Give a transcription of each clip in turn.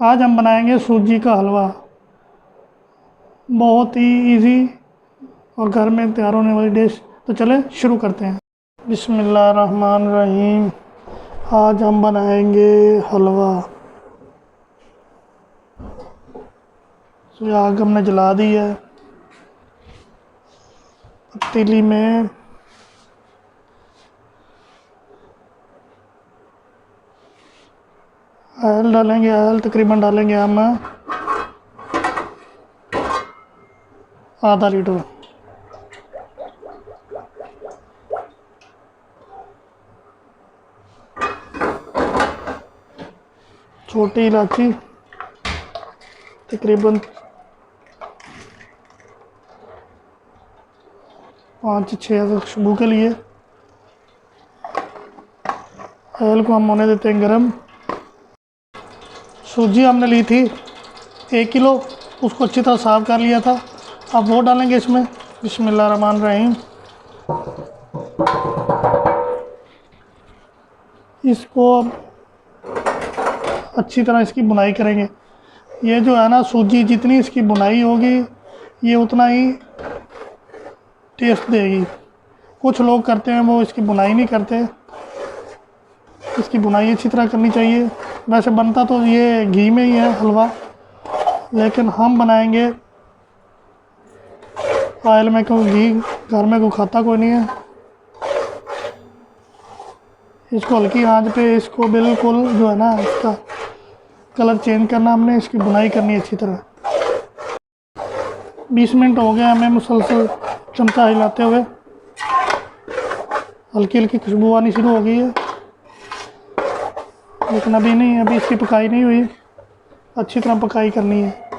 आज हम बनाएंगे सूजी का हलवा। बहुत ही इजी और घर में तैयार होने वाली डिश। तो चलें शुरू करते हैं। बिस्मिल्लाहिर्रहमानिर्रहीम। आज हम बनाएंगे हलवा। तो आग हमने जला दी है। पतीली में ऑयल डालेंगे। ऑयल तकरीबन डालेंगे हम आधा लीटर। छोटी इलायची तकरीबन 5-6 खुशबू के लिए। ऑयल को हम होने देते हैं गरम। सूजी हमने ली थी 1 किलो, उसको अच्छी तरह साफ़ कर लिया था। अब वो डालेंगे इसमें। बिस्मिल्लाहिर्रहमानिर्रहीम। इसको अब अच्छी तरह इसकी बुनाई करेंगे। ये जो है ना, सूजी जितनी इसकी बुनाई होगी ये उतना ही टेस्ट देगी। कुछ लोग करते हैं वो इसकी बुनाई नहीं करते। इसकी बुनाई अच्छी तरह करनी चाहिए। वैसे बनता तो ये घी में ही है हलवा, लेकिन हम बनाएंगे ऑयल में, क्योंकि घी घर में कोई खाता कोई नहीं है। इसको हल्की आंच पे इसको बिल्कुल जो है ना, इसका कलर चेंज करना हमने। इसकी बुनाई करनी है अच्छी तरह। 20 मिनट हो गए हमें मुसलसल चमचा हिलाते हुए। हल्की हल्की खुशबू आनी शुरू हो गई है, लेकिन अभी नहीं, अभी इसकी पकाई नहीं हुई। अच्छी तरह पकाई करनी है,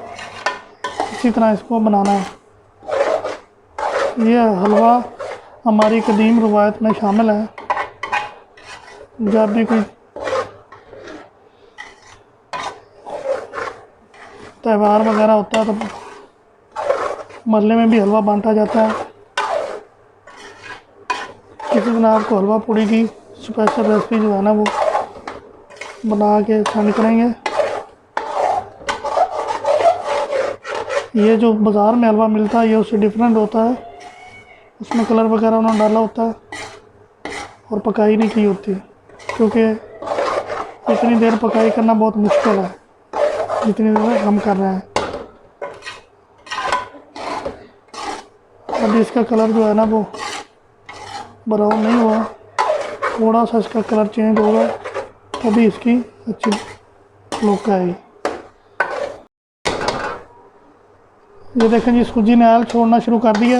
इसी तरह इसको बनाना है। यह हलवा हमारी कदीम रवायत में शामिल है। जब भी कोई त्यौहार वगैरह होता है तो मोहल्ले में भी हलवा बांटा जाता है। किसी दिन आपको हलवा पूड़ी की स्पेशल रेसिपी जो है ना वो बना के सेंड करेंगे। ये जो बाज़ार में हलवा मिलता है ये उससे डिफरेंट होता है। उसमें कलर वगैरह उन्होंने डाला होता है और पकाई नहीं की होती, क्योंकि इतनी देर पकाई करना बहुत मुश्किल है जितनी देर हम कर रहे हैं। अभी इसका कलर जो है ना वो ब्राउन नहीं हुआ, थोड़ा सा इसका कलर चेंज होगा तभी इसकी अच्छी लुक आएगी। ये देखें जी, सूजी ने ऑयल छोड़ना शुरू कर दिया।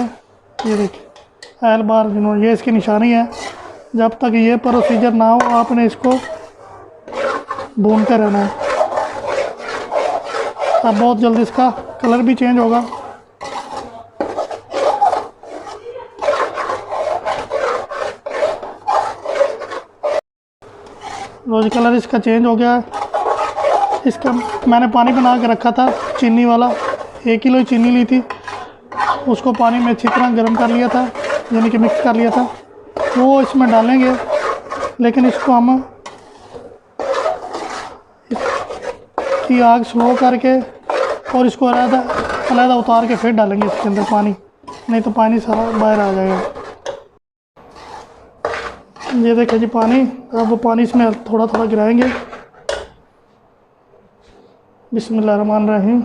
ये देखिए ऑयल बार, जिन्होंने, ये इसकी निशानी है। जब तक ये प्रोसीजर ना हो आपने इसको भूनते रहना है। अब बहुत जल्दी इसका कलर भी चेंज होगा। रोज कलर इसका चेंज हो गया है। इसका मैंने पानी बना के रखा था चीनी वाला। 1 किलो चीनी ली थी, उसको पानी में अच्छी तरह गर्म कर लिया था, यानी कि मिक्स कर लिया था। वो इसमें डालेंगे, लेकिन इसको हम इसकी आग स्लो करके और इसको अलग उतार के फिर डालेंगे इसके अंदर पानी, नहीं तो पानी सारा बाहर आ जाएगा। ये देखिए जी पानी। अब वो पानी इसमें थोड़ा थोड़ा गिराएंगे। बिस्मिल्लाहिर्रहमानिर्रहीम।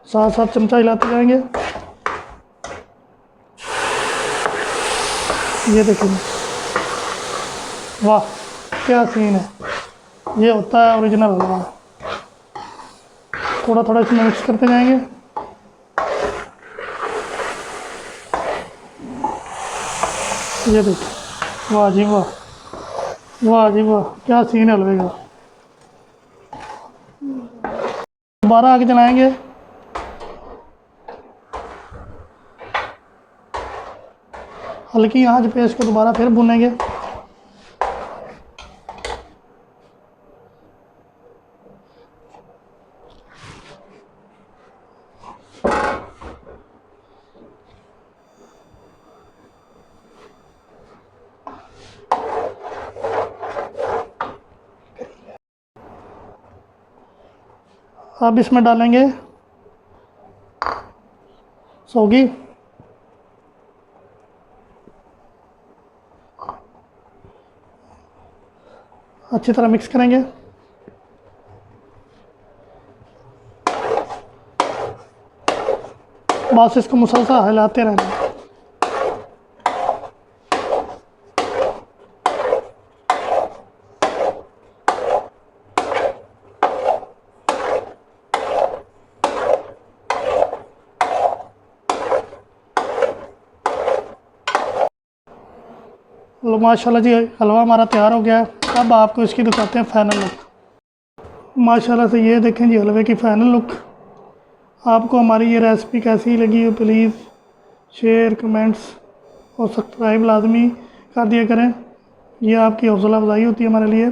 साथ साथ चमचा हिलाते जाएंगे। ये देखिए, वाह क्या सीन है। ये होता है ओरिजिनल हलवा। थोड़ा थोड़ा इसमें मिक्स करते जाएंगे। ये देखिए, वाह जी वाह, वाह जी वाह, क्या सीन है हलवे का। दोबारा आगे जलाएंगे। हल्की आंच पे इसको दोबारा फिर भूनेंगे। अब इसमें डालेंगे सौगी, अच्छी तरह मिक्स करेंगे। बस इसको मुसलसल हिलाते रहना। लो माशाल्लाह जी, हलवा हमारा तैयार हो गया है। अब आपको इसकी दिखाते हैं फाइनल लुक। माशाल्लाह से ये देखें जी हलवे की फ़ाइनल लुक। आपको हमारी ये रेसिपी कैसी लगी हो प्लीज़ शेयर, कमेंट्स और सब्सक्राइब लाजमी कर दिया करें। ये आपकी हौसला अफजाई होती है हमारे लिए।